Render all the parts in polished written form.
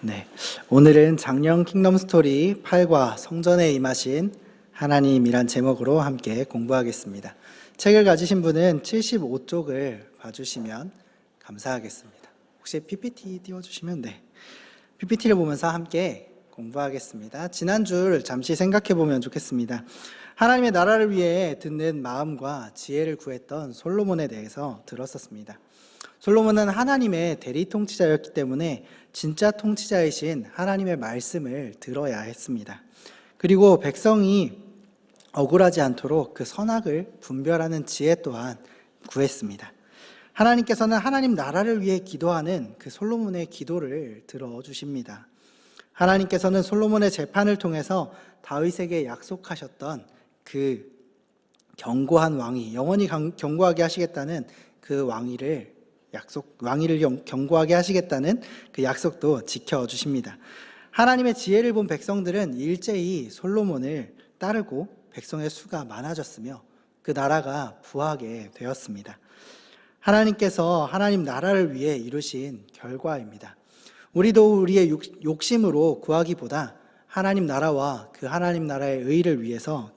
네, 오늘은 작년 킹덤 스토리 8과 성전에 임하신 하나님이란 제목으로 함께 공부하겠습니다. 책을 가지신 분은 75쪽을 봐주시면 감사하겠습니다. 혹시 PPT 띄워주시면 PPT를 보면서 함께 공부하겠습니다. 지난주를 잠시 생각해 보면 좋겠습니다. 하나님의 나라를 위해 듣는 마음과 지혜를 구했던 솔로몬에 대해서 들었었습니다. 솔로몬은 하나님의 대리 통치자였기 때문에 진짜 통치자이신 하나님의 말씀을 들어야 했습니다. 그리고 백성이 억울하지 않도록 그 선악을 분별하는 지혜 또한 구했습니다. 하나님께서는 하나님 나라를 위해 기도하는 그 솔로몬의 기도를 들어주십니다. 하나님께서는 솔로몬의 재판을 통해서 다윗에게 약속하셨던 그 견고한 왕위, 영원히 견고하게 하시겠다는 그 왕위를 견고하게 하시겠다는 그 약속도 지켜주십니다. 하나님의 지혜를 본 백성들은 일제히 솔로몬을 따르고 백성의 수가 많아졌으며 그 나라가 부하게 되었습니다. 하나님께서 하나님 나라를 위해 이루신 결과입니다. 우리도 우리의 욕심으로 구하기보다 하나님 나라와 그 하나님 나라의 의를 위해서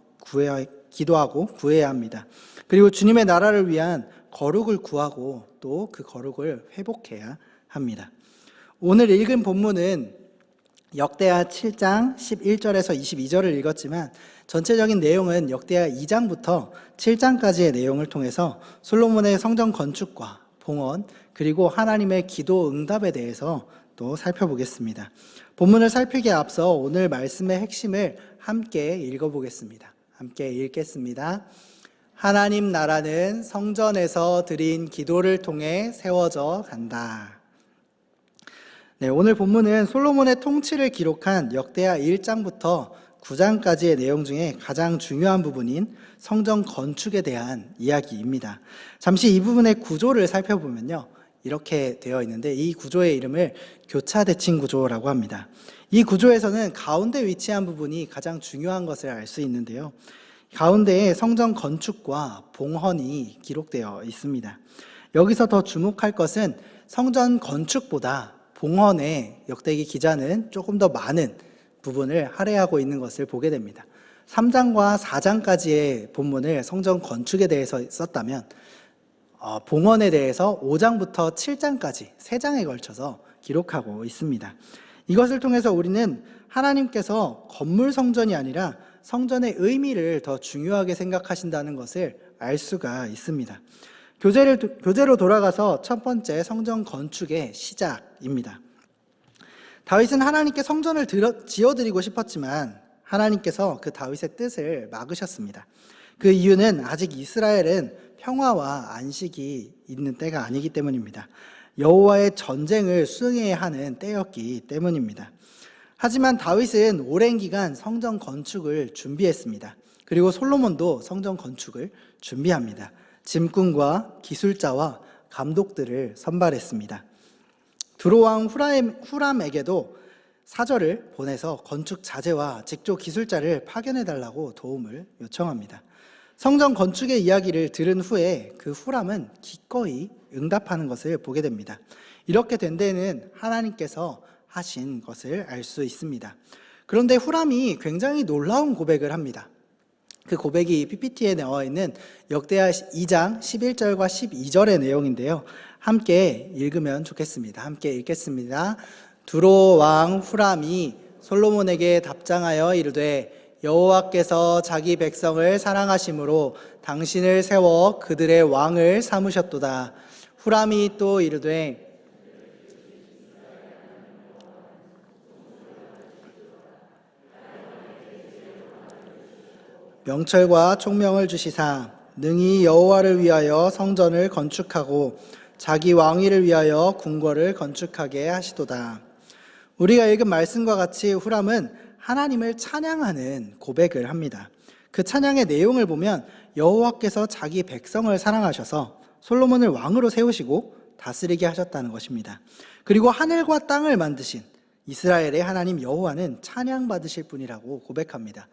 기도하고 구해야 합니다. 그리고 주님의 나라를 위한 거룩을 구하고 또 그 거룩을 회복해야 합니다. 오늘 읽은 본문은 역대하 7장 11절에서 22절을 읽었지만 전체적인 내용은 역대하 2장부터 7장까지의 내용을 통해서 솔로몬의 성전 건축과 봉헌 그리고 하나님의 기도 응답에 대해서 또 살펴보겠습니다. 본문을 살피기에 앞서 오늘 말씀의 핵심을 함께 읽어보겠습니다. 함께 읽겠습니다. 하나님 나라는 성전에서 드린 기도를 통해 세워져 간다. 네, 오늘 본문은 솔로몬의 통치를 기록한 역대하 1장부터 9장까지의 내용 중에 가장 중요한 부분인 성전 건축에 대한 이야기입니다. 잠시 이 부분의 구조를 살펴보면요, 이렇게 되어 있는데 이 구조의 이름을 교차대칭 구조라고 합니다. 이 구조에서는 가운데 위치한 부분이 가장 중요한 것을 알 수 있는데요, 가운데에 성전 건축과 봉헌이 기록되어 있습니다. 여기서 더 주목할 것은 성전 건축보다 봉헌에 역대기 기자는 조금 더 많은 부분을 할애하고 있는 것을 보게 됩니다. 3장과 4장까지의 본문을 성전 건축에 대해서 썼다면 봉헌에 대해서 5장부터 7장까지 3장에 걸쳐서 기록하고 있습니다. 이것을 통해서 우리는 하나님께서 건물 성전이 아니라 성전의 의미를 더 중요하게 생각하신다는 것을 알 수가 있습니다. 교재로 돌아가서 첫 번째 성전 건축의 시작입니다. 다윗은 하나님께 성전을 지어드리고 싶었지만 하나님께서 그 다윗의 뜻을 막으셨습니다. 그 이유는 아직 이스라엘은 평화와 안식이 있는 때가 아니기 때문입니다. 여호와의 전쟁을 수행해야 하는 때였기 때문입니다. 하지만 다윗은 오랜 기간 성전 건축을 준비했습니다. 그리고 솔로몬도 성전 건축을 준비합니다. 짐꾼과 기술자와 감독들을 선발했습니다. 두로왕 후람에게도 사절을 보내서 건축 자재와 직조 기술자를 파견해달라고 도움을 요청합니다. 성전 건축의 이야기를 들은 후에 그 후람은 기꺼이 응답하는 것을 보게 됩니다. 이렇게 된 데는 하나님께서 하신 것을 알 수 있습니다. 그런데 후람이 굉장히 놀라운 고백을 합니다. 그 고백이 PPT에 나와 있는 역대하 2장 11절과 12절의 내용인데요, 함께 읽으면 좋겠습니다. 함께 읽겠습니다. 두로 왕 후람이 솔로몬에게 답장하여 이르되 여호와께서 자기 백성을 사랑하심으로 당신을 세워 그들의 왕을 삼으셨도다. 후람이 또 이르되 명철과 총명을 주시사 능히 여호와를 위하여 성전을 건축하고 자기 왕위를 위하여 궁궐을 건축하게 하시도다. 우리가 읽은 말씀과 같이 후람은 하나님을 찬양하는 고백을 합니다. 그 찬양의 내용을 보면 여호와께서 자기 백성을 사랑하셔서 솔로몬을 왕으로 세우시고 다스리게 하셨다는 것입니다. 그리고 하늘과 땅을 만드신 이스라엘의 하나님 여호와는 찬양받으실 분이라고 고백합니다.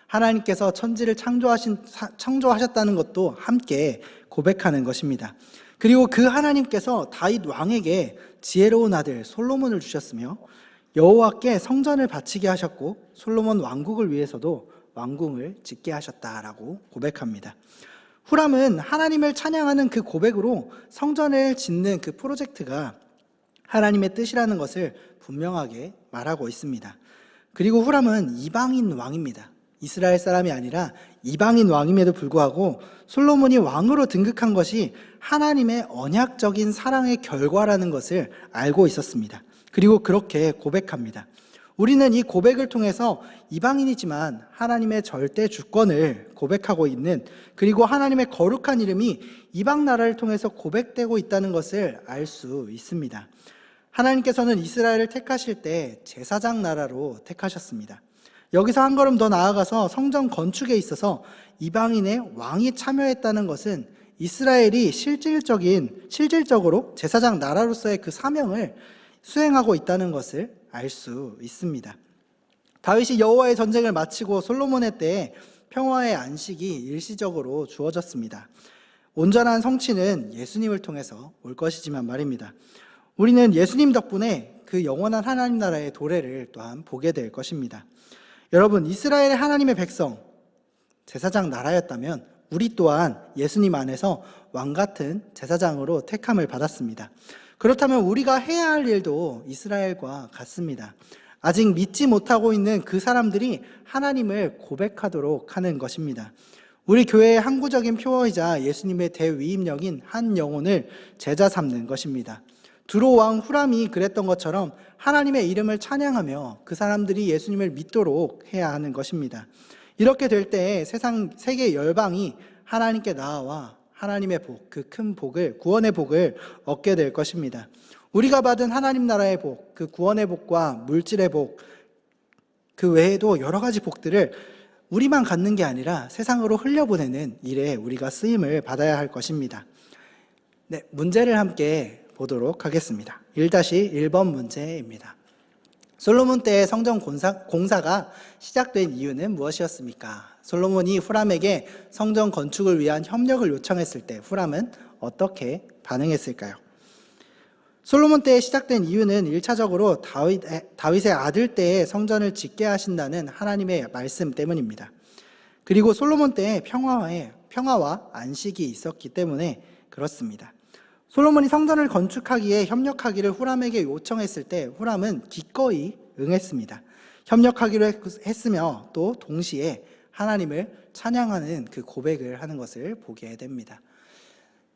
하나님께서 천지를 창조하셨다는 것도 함께 고백하는 것입니다. 그리고 그 하나님께서 다윗 왕에게 지혜로운 아들 솔로몬을 주셨으며 여호와께 성전을 바치게 하셨고 솔로몬 왕국을 위해서도 왕궁을 짓게 하셨다라고 고백합니다. 후람은 하나님을 찬양하는 그 고백으로 성전을 짓는 그 프로젝트가 하나님의 뜻이라는 것을 분명하게 말하고 있습니다. 그리고 후람은 이방인 왕입니다. 이스라엘 사람이 아니라 이방인 왕임에도 불구하고 솔로몬이 왕으로 등극한 것이 하나님의 언약적인 사랑의 결과라는 것을 알고 있었습니다. 그리고 그렇게 고백합니다. 우리는 이 고백을 통해서 이방인이지만 하나님의 절대 주권을 고백하고 있는, 그리고 하나님의 거룩한 이름이 이방 나라를 통해서 고백되고 있다는 것을 알 수 있습니다. 하나님께서는 이스라엘을 택하실 때 제사장 나라로 택하셨습니다. 여기서 한 걸음 더 나아가서 성전 건축에 있어서 이방인의 왕이 참여했다는 것은 이스라엘이 실질적으로 제사장 나라로서의 그 사명을 수행하고 있다는 것을 알 수 있습니다. 다윗이 여호와의 전쟁을 마치고 솔로몬의 때에 평화의 안식이 일시적으로 주어졌습니다. 온전한 성취는 예수님을 통해서 올 것이지만 말입니다. 우리는 예수님 덕분에 그 영원한 하나님 나라의 도래를 또한 보게 될 것입니다. 여러분, 이스라엘의 하나님의 백성, 제사장 나라였다면 우리 또한 예수님 안에서 왕같은 제사장으로 택함을 받았습니다. 그렇다면 우리가 해야 할 일도 이스라엘과 같습니다. 아직 믿지 못하고 있는 그 사람들이 하나님을 고백하도록 하는 것입니다. 우리 교회의 항구적인 표어이자 예수님의 대위임령인 한 영혼을 제자 삼는 것입니다. 두로 왕 후람이 그랬던 것처럼 하나님의 이름을 찬양하며 그 사람들이 예수님을 믿도록 해야 하는 것입니다. 이렇게 될 때 세계 열방이 하나님께 나아와 하나님의 복, 그 큰 복을, 구원의 복을 얻게 될 것입니다. 우리가 받은 하나님 나라의 복, 그 구원의 복과 물질의 복, 그 외에도 여러 가지 복들을 우리만 갖는 게 아니라 세상으로 흘려보내는 일에 우리가 쓰임을 받아야 할 것입니다. 네, 문제를 함께 보도록 하겠습니다. 1-1번 문제입니다. 솔로몬 때의 성전 공사가 시작된 이유는 무엇이었습니까? 솔로몬이 후람에게 성전 건축을 위한 협력을 요청했을 때 후람은 어떻게 반응했을까요? 솔로몬 때에 시작된 이유는 1차적으로 다윗의 아들 때에 성전을 짓게 하신다는 하나님의 말씀 때문입니다. 그리고 솔로몬 때에 평화와 안식이 있었기 때문에 그렇습니다. 솔로몬이 성전을 건축하기에 협력하기를 후람에게 요청했을 때 후람은 기꺼이 응했습니다. 협력하기로 했으며 또 동시에 하나님을 찬양하는 그 고백을 하는 것을 보게 됩니다.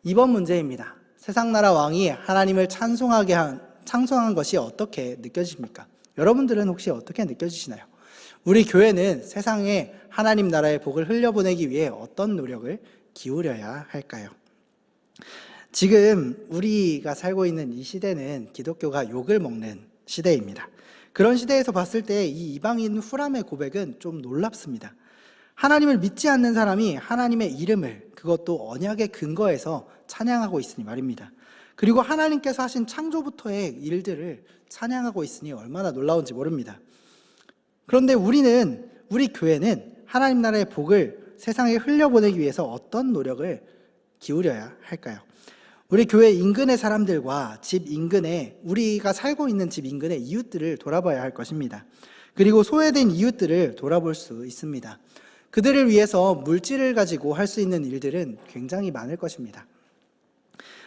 2번 문제입니다. 세상나라 왕이 하나님을 찬송한 것이 어떻게 느껴지십니까? 여러분들은 혹시 어떻게 느껴지시나요? 우리 교회는 세상에 하나님 나라의 복을 흘려보내기 위해 어떤 노력을 기울여야 할까요? 지금 우리가 살고 있는 이 시대는 기독교가 욕을 먹는 시대입니다. 그런 시대에서 봤을 때 이 이방인 후람의 고백은 좀 놀랍습니다. 하나님을 믿지 않는 사람이 하나님의 이름을, 그것도 언약의 근거에서 찬양하고 있으니 말입니다. 그리고 하나님께서 하신 창조부터의 일들을 찬양하고 있으니 얼마나 놀라운지 모릅니다. 그런데 우리 교회는 하나님 나라의 복을 세상에 흘려보내기 위해서 어떤 노력을 기울여야 할까요? 우리 교회 인근의 사람들과 우리가 살고 있는 집 인근의 이웃들을 돌아봐야 할 것입니다. 그리고 소외된 이웃들을 돌아볼 수 있습니다. 그들을 위해서 물질을 가지고 할 수 있는 일들은 굉장히 많을 것입니다.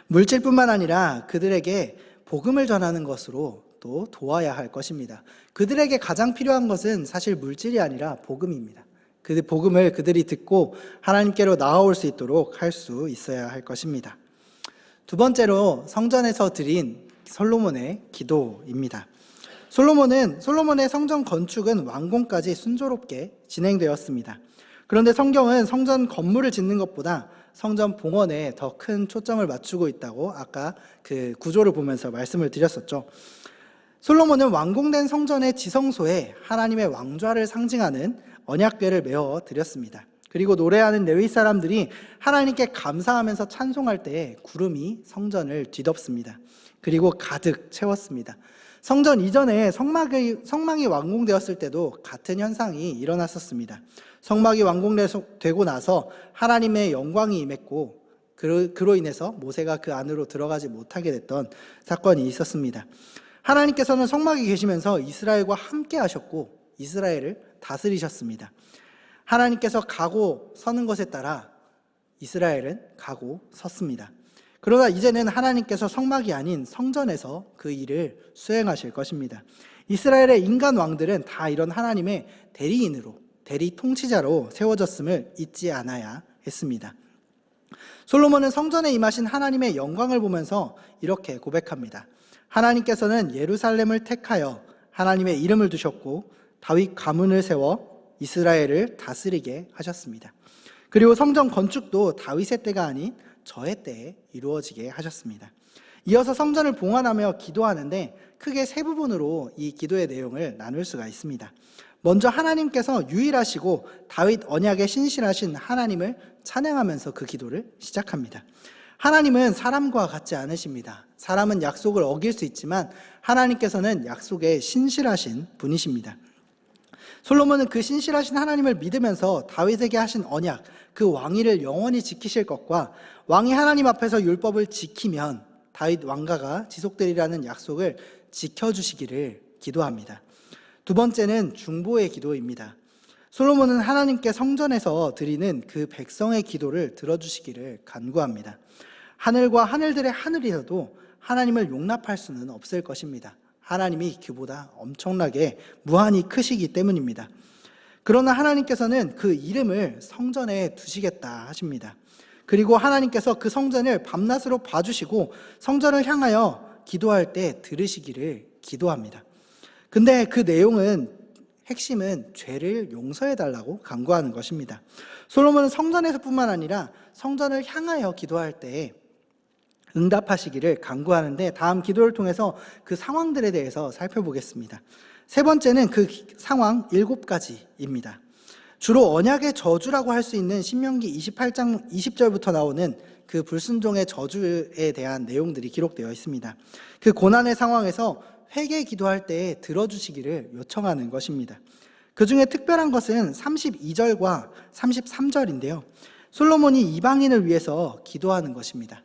물질뿐만 아니라 그들에게 복음을 전하는 것으로 또 도와야 할 것입니다. 그들에게 가장 필요한 것은 사실 물질이 아니라 복음입니다. 그 복음을 그들이 듣고 하나님께로 나아올 수 있도록 할 수 있어야 할 것입니다. 두 번째로 성전에서 드린 솔로몬의 기도입니다. 솔로몬의 성전 건축은 완공까지 순조롭게 진행되었습니다. 그런데 성경은 성전 건물을 짓는 것보다 성전 봉헌에 더 큰 초점을 맞추고 있다고 아까 그 구조를 보면서 말씀을 드렸었죠. 솔로몬은 완공된 성전의 지성소에 하나님의 왕좌를 상징하는 언약궤를 메어 드렸습니다. 그리고 노래하는 레위 사람들이 하나님께 감사하면서 찬송할 때 구름이 성전을 뒤덮습니다. 그리고 가득 채웠습니다. 성전 이전에 성막이 완공되었을 때도 같은 현상이 일어났었습니다. 성막이 완공되고 나서 하나님의 영광이 임했고 그로 인해서 모세가 그 안으로 들어가지 못하게 됐던 사건이 있었습니다. 하나님께서는 성막에 계시면서 이스라엘과 함께 하셨고 이스라엘을 다스리셨습니다. 하나님께서 가고 서는 것에 따라 이스라엘은 가고 섰습니다. 그러나 이제는 하나님께서 성막이 아닌 성전에서 그 일을 수행하실 것입니다. 이스라엘의 인간 왕들은 다 이런 하나님의 대리인으로, 대리 통치자로 세워졌음을 잊지 않아야 했습니다. 솔로몬은 성전에 임하신 하나님의 영광을 보면서 이렇게 고백합니다. 하나님께서는 예루살렘을 택하여 하나님의 이름을 두셨고 다윗 가문을 세워 이스라엘을 다스리게 하셨습니다. 그리고 성전 건축도 다윗의 때가 아닌 저의 때에 이루어지게 하셨습니다. 이어서 성전을 봉헌하며 기도하는데 크게 세 부분으로 이 기도의 내용을 나눌 수가 있습니다. 먼저 하나님께서 유일하시고 다윗 언약에 신실하신 하나님을 찬양하면서 그 기도를 시작합니다. 하나님은 사람과 같지 않으십니다. 사람은 약속을 어길 수 있지만 하나님께서는 약속에 신실하신 분이십니다. 솔로몬은 그 신실하신 하나님을 믿으면서 다윗에게 하신 언약, 그 왕위를 영원히 지키실 것과 왕이 하나님 앞에서 율법을 지키면 다윗 왕가가 지속되리라는 약속을 지켜주시기를 기도합니다. 두 번째는 중보의 기도입니다. 솔로몬은 하나님께 성전에서 드리는 그 백성의 기도를 들어주시기를 간구합니다. 하늘과 하늘들의 하늘이라도 하나님을 용납할 수는 없을 것입니다. 하나님이 그보다 엄청나게 무한히 크시기 때문입니다. 그러나 하나님께서는 그 이름을 성전에 두시겠다 하십니다. 그리고 하나님께서 그 성전을 밤낮으로 봐주시고 성전을 향하여 기도할 때 들으시기를 기도합니다. 근데 그 내용은 핵심은 죄를 용서해달라고 간구하는 것입니다. 솔로몬은 성전에서뿐만 아니라 성전을 향하여 기도할 때 응답하시기를 간구하는데 다음 기도를 통해서 그 상황들에 대해서 살펴보겠습니다. 세 번째는 그 상황 7가지입니다. 주로 언약의 저주라고 할 수 있는 신명기 28장 20절부터 나오는 그 불순종의 저주에 대한 내용들이 기록되어 있습니다. 그 고난의 상황에서 회개 기도할 때 들어주시기를 요청하는 것입니다. 그 중에 특별한 것은 32절과 33절인데요. 솔로몬이 이방인을 위해서 기도하는 것입니다.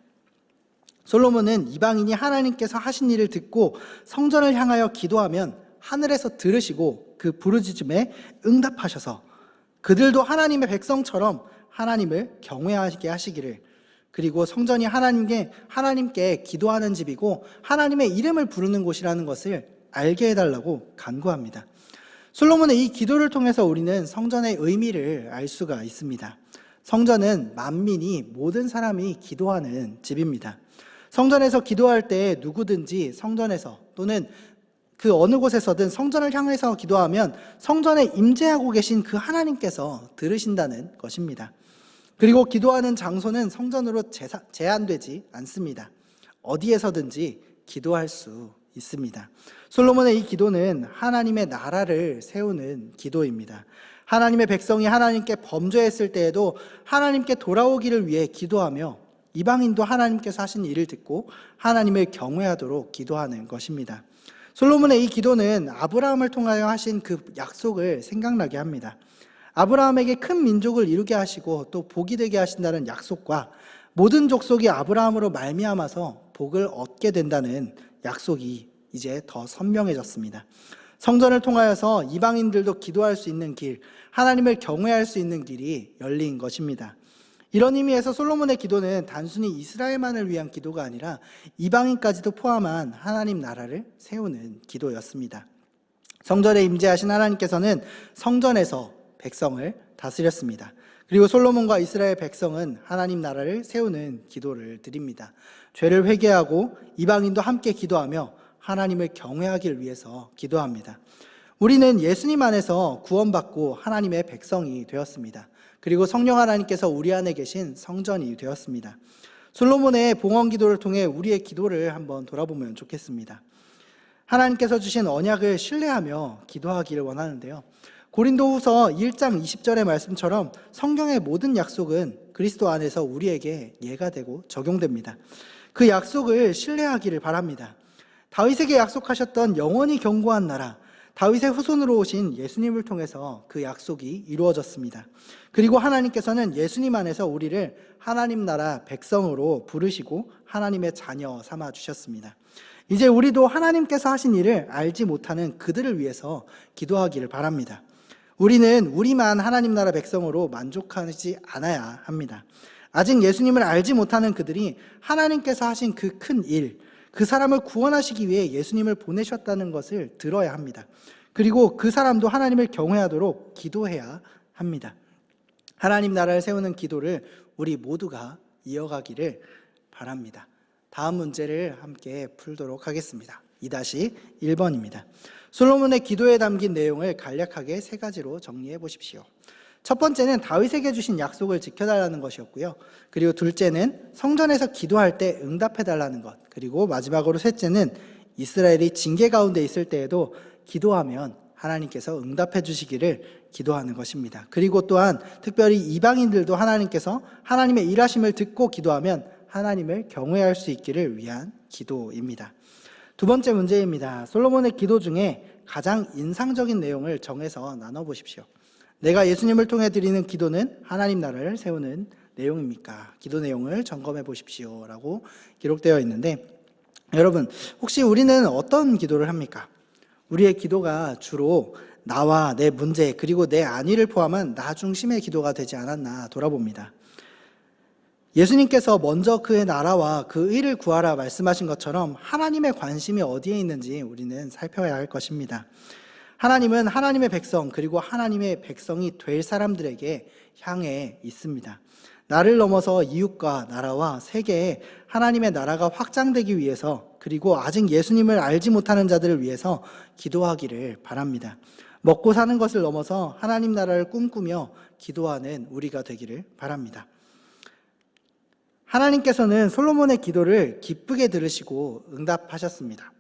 솔로몬은 이방인이 하나님께서 하신 일을 듣고 성전을 향하여 기도하면 하늘에서 들으시고 그 부르짖음에 응답하셔서 그들도 하나님의 백성처럼 하나님을 경외하게 하시기를, 그리고 성전이 하나님께 기도하는 집이고 하나님의 이름을 부르는 곳이라는 것을 알게 해달라고 간구합니다. 솔로몬의 이 기도를 통해서 우리는 성전의 의미를 알 수가 있습니다. 성전은 만민이, 모든 사람이 기도하는 집입니다. 성전에서 기도할 때 누구든지 성전에서 또는 그 어느 곳에서든 성전을 향해서 기도하면 성전에 임재하고 계신 그 하나님께서 들으신다는 것입니다. 그리고 기도하는 장소는 성전으로 제한되지 않습니다. 어디에서든지 기도할 수 있습니다. 솔로몬의 이 기도는 하나님의 나라를 세우는 기도입니다. 하나님의 백성이 하나님께 범죄했을 때에도 하나님께 돌아오기를 위해 기도하며 이방인도 하나님께서 하신 일을 듣고 하나님을 경외하도록 기도하는 것입니다. 솔로몬의 이 기도는 아브라함을 통하여 하신 그 약속을 생각나게 합니다. 아브라함에게 큰 민족을 이루게 하시고 또 복이 되게 하신다는 약속과 모든 족속이 아브라함으로 말미암아서 복을 얻게 된다는 약속이 이제 더 선명해졌습니다. 성전을 통하여서 이방인들도 기도할 수 있는 길, 하나님을 경외할 수 있는 길이 열린 것입니다. 이런 의미에서 솔로몬의 기도는 단순히 이스라엘만을 위한 기도가 아니라 이방인까지도 포함한 하나님 나라를 세우는 기도였습니다. 성전에 임재하신 하나님께서는 성전에서 백성을 다스렸습니다. 그리고 솔로몬과 이스라엘 백성은 하나님 나라를 세우는 기도를 드립니다. 죄를 회개하고 이방인도 함께 기도하며 하나님을 경외하기를 위해서 기도합니다. 우리는 예수님 안에서 구원받고 하나님의 백성이 되었습니다. 그리고 성령 하나님께서 우리 안에 계신 성전이 되었습니다. 솔로몬의 봉헌 기도를 통해 우리의 기도를 한번 돌아보면 좋겠습니다. 하나님께서 주신 언약을 신뢰하며 기도하기를 원하는데요. 고린도후서 1장 20절의 말씀처럼 성경의 모든 약속은 그리스도 안에서 우리에게 예가 되고 적용됩니다. 그 약속을 신뢰하기를 바랍니다. 다윗에게 약속하셨던 영원히 견고한 나라, 다윗의 후손으로 오신 예수님을 통해서 그 약속이 이루어졌습니다. 그리고 하나님께서는 예수님 안에서 우리를 하나님 나라 백성으로 부르시고 하나님의 자녀 삼아 주셨습니다. 이제 우리도 하나님께서 하신 일을 알지 못하는 그들을 위해서 기도하기를 바랍니다. 우리는 우리만 하나님 나라 백성으로 만족하지 않아야 합니다. 아직 예수님을 알지 못하는 그들이 하나님께서 하신 그 큰 일, 그 사람을 구원하시기 위해 예수님을 보내셨다는 것을 들어야 합니다. 그리고 그 사람도 하나님을 경외하도록 기도해야 합니다. 하나님 나라를 세우는 기도를 우리 모두가 이어가기를 바랍니다. 다음 문제를 함께 풀도록 하겠습니다. 2-1번입니다. 솔로몬의 기도에 담긴 내용을 간략하게 3가지로 정리해 보십시오. 첫 번째는 다윗에게 주신 약속을 지켜달라는 것이었고요. 그리고 둘째는 성전에서 기도할 때 응답해달라는 것. 그리고 마지막으로 셋째는 이스라엘이 징계 가운데 있을 때에도 기도하면 하나님께서 응답해 주시기를 기도하는 것입니다. 그리고 또한 특별히 이방인들도 하나님께서 하나님의 일하심을 듣고 기도하면 하나님을 경외할 수 있기를 위한 기도입니다. 두 번째 문제입니다. 솔로몬의 기도 중에 가장 인상적인 내용을 정해서 나눠보십시오. 내가 예수님을 통해 드리는 기도는 하나님 나라를 세우는 내용입니까? 기도 내용을 점검해 보십시오 라고 기록되어 있는데, 여러분 혹시 우리는 어떤 기도를 합니까? 우리의 기도가 주로 나와 내 문제 그리고 내 안위를 포함한 나 중심의 기도가 되지 않았나 돌아봅니다. 예수님께서 먼저 그의 나라와 그 의를 구하라 말씀하신 것처럼 하나님의 관심이 어디에 있는지 우리는 살펴야 할 것입니다. 하나님은 하나님의 백성 그리고 하나님의 백성이 될 사람들에게 향해 있습니다. 나를 넘어서 이웃과 나라와 세계에 하나님의 나라가 확장되기 위해서, 그리고 아직 예수님을 알지 못하는 자들을 위해서 기도하기를 바랍니다. 먹고 사는 것을 넘어서 하나님 나라를 꿈꾸며 기도하는 우리가 되기를 바랍니다. 하나님께서는 솔로몬의 기도를 기쁘게 들으시고 응답하셨습니다.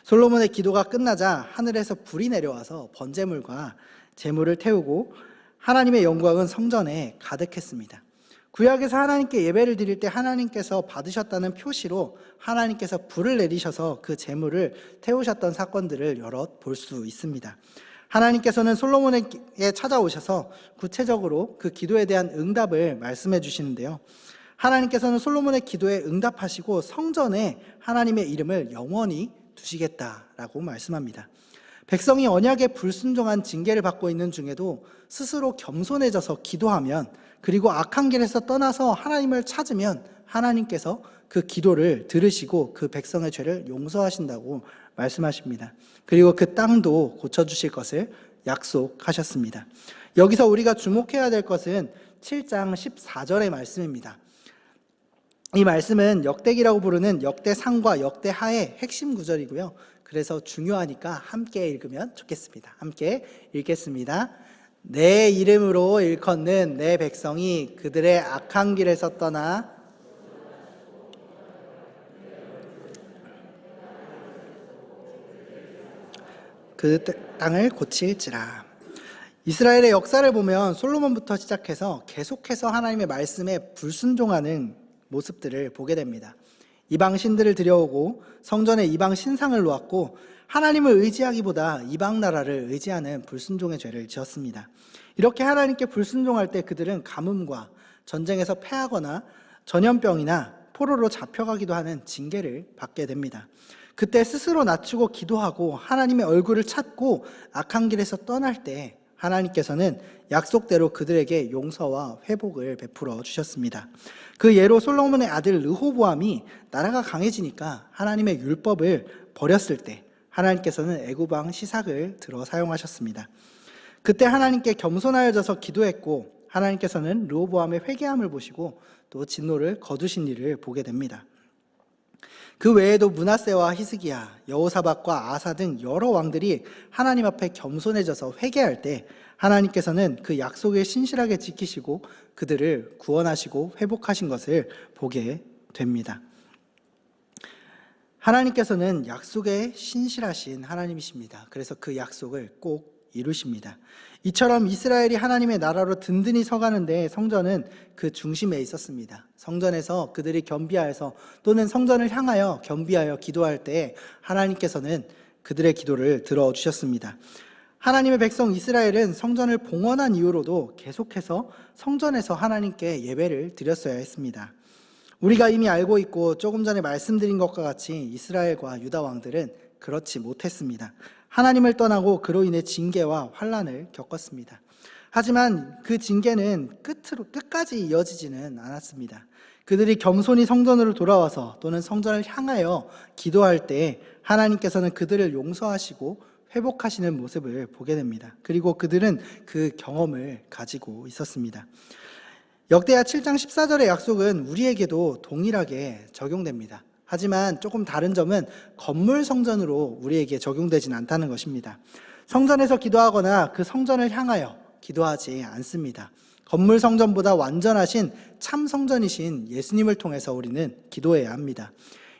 솔로몬의 기도가 끝나자 하늘에서 불이 내려와서 번제물과 제물을 태우고 하나님의 영광은 성전에 가득했습니다. 구약에서 하나님께 예배를 드릴 때 하나님께서 받으셨다는 표시로 하나님께서 불을 내리셔서 그 제물을 태우셨던 사건들을 여럿 볼 수 있습니다. 하나님께서는 솔로몬에게 찾아오셔서 구체적으로 그 기도에 대한 응답을 말씀해 주시는데요. 하나님께서는 솔로몬의 기도에 응답하시고 성전에 하나님의 이름을 영원히 두시겠다라고 말씀합니다. 백성이 언약에 불순종한 징계를 받고 있는 중에도 스스로 겸손해져서 기도하면, 그리고 악한 길에서 떠나서 하나님을 찾으면 하나님께서 그 기도를 들으시고 그 백성의 죄를 용서하신다고 말씀하십니다. 그리고 그 땅도 고쳐주실 것을 약속하셨습니다. 여기서 우리가 주목해야 될 것은 7장 14절의 말씀입니다. 이 말씀은 역대기라고 부르는 역대상과 역대하의 핵심 구절이고요. 그래서 중요하니까 함께 읽으면 좋겠습니다. 함께 읽겠습니다. 내 이름으로 일컫는 내 백성이 그들의 악한 길에서 떠나 그 땅을 고칠지라. 이스라엘의 역사를 보면 솔로몬부터 시작해서 계속해서 하나님의 말씀에 불순종하는 모습들을 보게 됩니다. 이방 신들을 들여오고 성전에 이방 신상을 놓았고 하나님을 의지하기보다 이방 나라를 의지하는 불순종의 죄를 지었습니다. 이렇게 하나님께 불순종할 때 그들은 가뭄과 전쟁에서 패하거나 전염병이나 포로로 잡혀가기도 하는 징계를 받게 됩니다. 그때 스스로 낮추고 기도하고 하나님의 얼굴을 찾고 악한 길에서 떠날 때 하나님께서는 약속대로 그들에게 용서와 회복을 베풀어 주셨습니다. 그 예로 솔로몬의 아들 르호보암이 나라가 강해지니까 하나님의 율법을 버렸을 때 하나님께서는 애굽 왕 시삭을 들어 사용하셨습니다. 그때 하나님께 겸손하여져서 기도했고 하나님께서는 르호보암의 회개함을 보시고 또 진노를 거두신 일을 보게 됩니다. 그 외에도 므낫세와 히스기야, 여호사밧과 아사 등 여러 왕들이 하나님 앞에 겸손해져서 회개할 때 하나님께서는 그 약속을 신실하게 지키시고 그들을 구원하시고 회복하신 것을 보게 됩니다. 하나님께서는 약속에 신실하신 하나님이십니다. 그래서 그 약속을 꼭 이루십니다. 이처럼 이스라엘이 하나님의 나라로 든든히 서가는데 성전은 그 중심에 있었습니다. 성전에서 그들이 겸비하여서 또는 성전을 향하여 겸비하여 기도할 때 하나님께서는 그들의 기도를 들어주셨습니다. 하나님의 백성 이스라엘은 성전을 봉헌한 이후로도 계속해서 성전에서 하나님께 예배를 드렸어야 했습니다. 우리가 이미 알고 있고 조금 전에 말씀드린 것과 같이 이스라엘과 유다 왕들은 그렇지 못했습니다. 하나님을 떠나고 그로 인해 징계와 환난을 겪었습니다. 하지만 그 징계는 끝까지 이어지지는 않았습니다. 그들이 겸손히 성전으로 돌아와서 또는 성전을 향하여 기도할 때 하나님께서는 그들을 용서하시고 회복하시는 모습을 보게 됩니다. 그리고 그들은 그 경험을 가지고 있었습니다. 역대하 7장 14절의 약속은 우리에게도 동일하게 적용됩니다. 하지만 조금 다른 점은 건물 성전으로 우리에게 적용되진 않다는 것입니다. 성전에서 기도하거나 그 성전을 향하여 기도하지 않습니다. 건물 성전보다 완전하신 참 성전이신 예수님을 통해서 우리는 기도해야 합니다.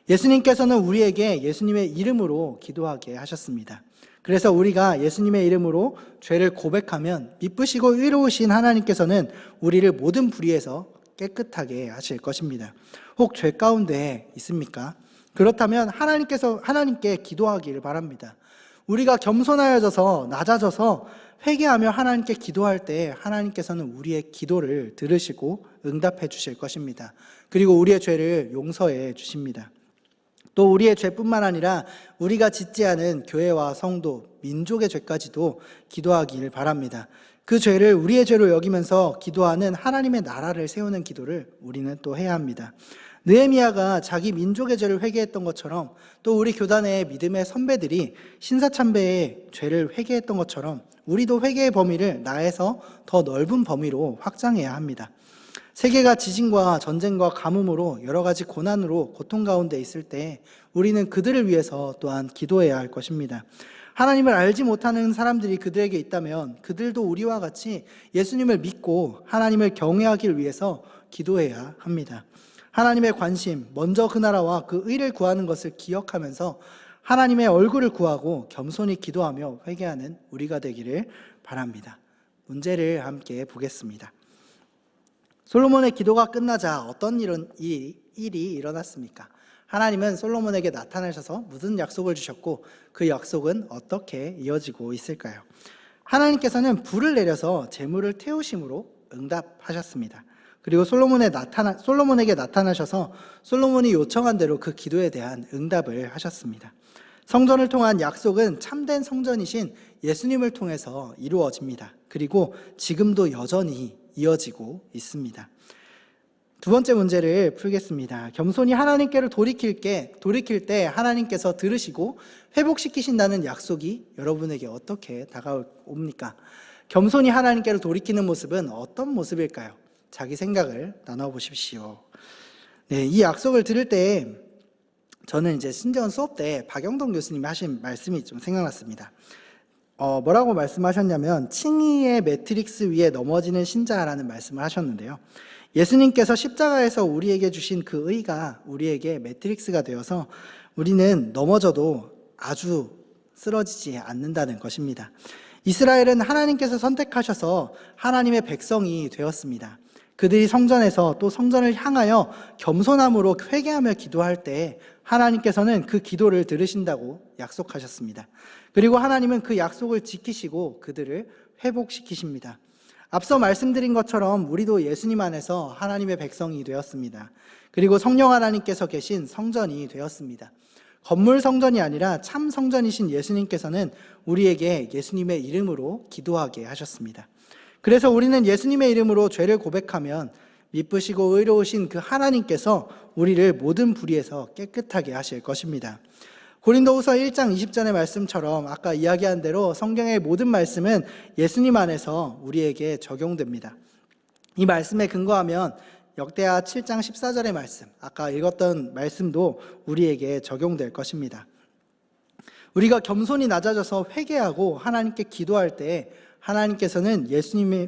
예수님께서는 우리에게 예수님의 이름으로 기도하게 하셨습니다. 그래서 우리가 예수님의 이름으로 죄를 고백하면 미쁘시고 의로우신 하나님께서는 우리를 모든 불의에서 깨끗하게 하실 것입니다. 혹 죄 가운데 있습니까? 그렇다면 하나님께 기도하기를 바랍니다. 우리가 겸손하여져서 낮아져서 회개하며 하나님께 기도할 때 하나님께서는 우리의 기도를 들으시고 응답해 주실 것입니다. 그리고 우리의 죄를 용서해 주십니다. 또 우리의 죄뿐만 아니라 우리가 짓지 않은 교회와 성도, 민족의 죄까지도 기도하기를 바랍니다. 그 죄를 우리의 죄로 여기면서 기도하는 하나님의 나라를 세우는 기도를 우리는 또 해야 합니다. 느헤미야가 자기 민족의 죄를 회개했던 것처럼 또 우리 교단의 믿음의 선배들이 신사참배의 죄를 회개했던 것처럼 우리도 회개의 범위를 나에서 더 넓은 범위로 확장해야 합니다. 세계가 지진과 전쟁과 가뭄으로 여러 가지 고난으로 고통 가운데 있을 때 우리는 그들을 위해서 또한 기도해야 할 것입니다. 하나님을 알지 못하는 사람들이 그들에게 있다면 그들도 우리와 같이 예수님을 믿고 하나님을 경외하기를 위해서 기도해야 합니다. 하나님의 관심, 먼저 그 나라와 그 의를 구하는 것을 기억하면서 하나님의 얼굴을 구하고 겸손히 기도하며 회개하는 우리가 되기를 바랍니다. 문제를 함께 보겠습니다. 솔로몬의 기도가 끝나자 어떤 일이 일어났습니까? 하나님은 솔로몬에게 나타나셔서 무슨 약속을 주셨고 그 약속은 어떻게 이어지고 있을까요? 하나님께서는 불을 내려서 재물을 태우심으로 응답하셨습니다. 그리고 솔로몬에게 나타나셔서 솔로몬이 요청한 대로 그 기도에 대한 응답을 하셨습니다. 성전을 통한 약속은 참된 성전이신 예수님을 통해서 이루어집니다. 그리고 지금도 여전히 이어지고 있습니다. 두 번째 문제를 풀겠습니다. 겸손히 하나님께로 돌이킬 때 하나님께서 들으시고 회복시키신다는 약속이 여러분에게 어떻게 다가옵니까? 겸손히 하나님께로 돌이키는 모습은 어떤 모습일까요? 자기 생각을 나눠보십시오. 네, 이 약속을 들을 때 저는 이제 신재원 수업 때 박영동 교수님이 하신 말씀이 좀 생각났습니다. 뭐라고 말씀하셨냐면 칭의의 매트릭스 위에 넘어지는 신자라는 말씀을 하셨는데요. 예수님께서 십자가에서 우리에게 주신 그 의가 우리에게 매트릭스가 되어서 우리는 넘어져도 아주 쓰러지지 않는다는 것입니다. 이스라엘은 하나님께서 선택하셔서 하나님의 백성이 되었습니다. 그들이 성전에서 또 성전을 향하여 겸손함으로 회개하며 기도할 때 하나님께서는 그 기도를 들으신다고 약속하셨습니다. 그리고 하나님은 그 약속을 지키시고 그들을 회복시키십니다. 앞서 말씀드린 것처럼 우리도 예수님 안에서 하나님의 백성이 되었습니다. 그리고 성령 하나님께서 계신 성전이 되었습니다. 건물 성전이 아니라 참 성전이신 예수님께서는 우리에게 예수님의 이름으로 기도하게 하셨습니다. 그래서 우리는 예수님의 이름으로 죄를 고백하면 미쁘시고 의로우신 그 하나님께서 우리를 모든 불의에서 깨끗하게 하실 것입니다. 고린도후서 1장 20절의 말씀처럼 아까 이야기한 대로 성경의 모든 말씀은 예수님 안에서 우리에게 적용됩니다. 이 말씀에 근거하면 역대하 7장 14절의 말씀, 아까 읽었던 말씀도 우리에게 적용될 것입니다. 우리가 겸손히 낮아져서 회개하고 하나님께 기도할 때 하나님께서는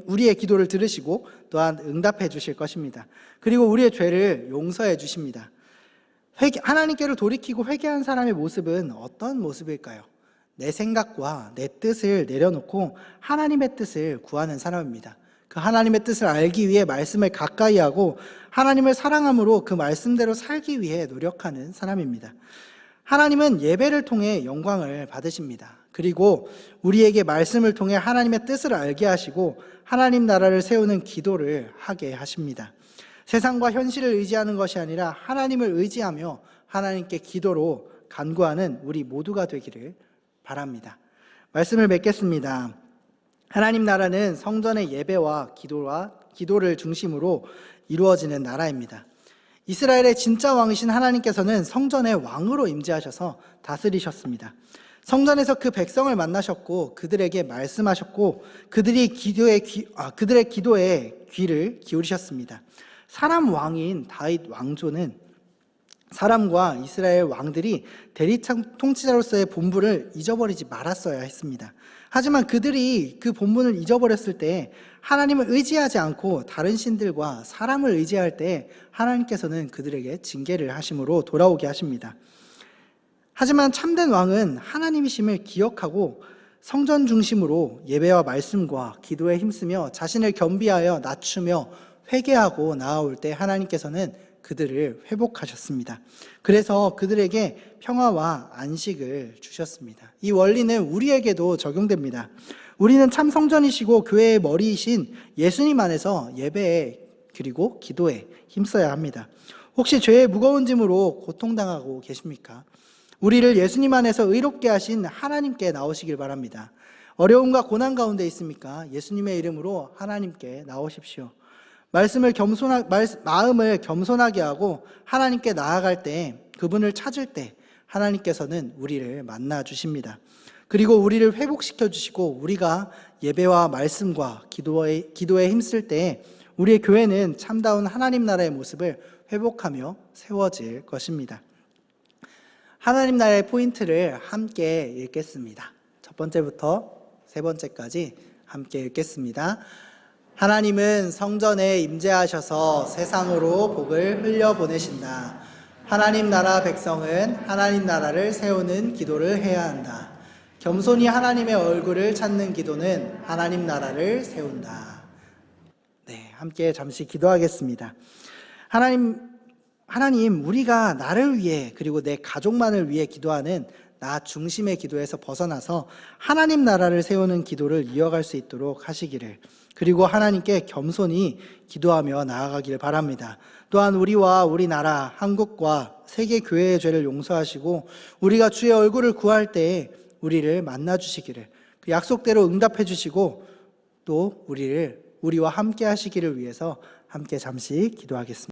우리의 기도를 들으시고 또한 응답해 주실 것입니다. 그리고 우리의 죄를 용서해 주십니다. 하나님께로 돌이키고 회개한 사람의 모습은 어떤 모습일까요? 내 생각과 내 뜻을 내려놓고 하나님의 뜻을 구하는 사람입니다. 그 하나님의 뜻을 알기 위해 말씀을 가까이 하고 하나님을 사랑함으로 그 말씀대로 살기 위해 노력하는 사람입니다. 하나님은 예배를 통해 영광을 받으십니다. 그리고 우리에게 말씀을 통해 하나님의 뜻을 알게 하시고 하나님 나라를 세우는 기도를 하게 하십니다. 세상과 현실을 의지하는 것이 아니라 하나님을 의지하며 하나님께 기도로 간구하는 우리 모두가 되기를 바랍니다. 말씀을 맺겠습니다. 하나님 나라는 성전의 예배와 기도를 중심으로 이루어지는 나라입니다. 이스라엘의 진짜 왕이신 하나님께서는 성전의 왕으로 임재하셔서 다스리셨습니다. 성전에서 그 백성을 만나셨고 그들에게 말씀하셨고 그들의 기도에 귀를 기울이셨습니다. 사람 왕인 다윗 왕조는 사람과 이스라엘 왕들이 대리 통치자로서의 본분을 잊어버리지 말았어야 했습니다. 하지만 그들이 그 본분을 잊어버렸을 때 하나님을 의지하지 않고 다른 신들과 사람을 의지할 때 하나님께서는 그들에게 징계를 하심으로 돌아오게 하십니다. 하지만 참된 왕은 하나님이심을 기억하고 성전 중심으로 예배와 말씀과 기도에 힘쓰며 자신을 겸비하여 낮추며 회개하고 나아올 때 하나님께서는 그들을 회복하셨습니다. 그래서 그들에게 평화와 안식을 주셨습니다. 이 원리는 우리에게도 적용됩니다. 우리는 참 성전이시고 교회의 머리이신 예수님 안에서 예배에 그리고 기도에 힘써야 합니다. 혹시 죄의 무거운 짐으로 고통당하고 계십니까? 우리를 예수님 안에서 의롭게 하신 하나님께 나오시길 바랍니다. 어려움과 고난 가운데 있습니까? 예수님의 이름으로 하나님께 나오십시오. 마음을 겸손하게 하고 하나님께 나아갈 때, 그분을 찾을 때 하나님께서는 우리를 만나 주십니다. 그리고 우리를 회복시켜 주시고 우리가 예배와 말씀과 기도에 힘쓸 때 우리의 교회는 참다운 하나님 나라의 모습을 회복하며 세워질 것입니다. 하나님 나라의 포인트를 함께 읽겠습니다. 첫 번째부터 세 번째까지 함께 읽겠습니다. 하나님은 성전에 임재하셔서 세상으로 복을 흘려보내신다. 하나님 나라 백성은 하나님 나라를 세우는 기도를 해야 한다. 겸손히 하나님의 얼굴을 찾는 기도는 하나님 나라를 세운다. 네, 함께 잠시 기도하겠습니다. 하나님, 우리가 나를 위해 그리고 내 가족만을 위해 기도하는 나 중심의 기도에서 벗어나서 하나님 나라를 세우는 기도를 이어갈 수 있도록 하시기를, 그리고 하나님께 겸손히 기도하며 나아가기를 바랍니다. 또한 우리와 우리 나라, 한국과 세계 교회의 죄를 용서하시고 우리가 주의 얼굴을 구할 때에 우리를 만나 주시기를, 그 약속대로 응답해 주시고 또 우리와 함께 하시기를 위해서 함께 잠시 기도하겠습니다.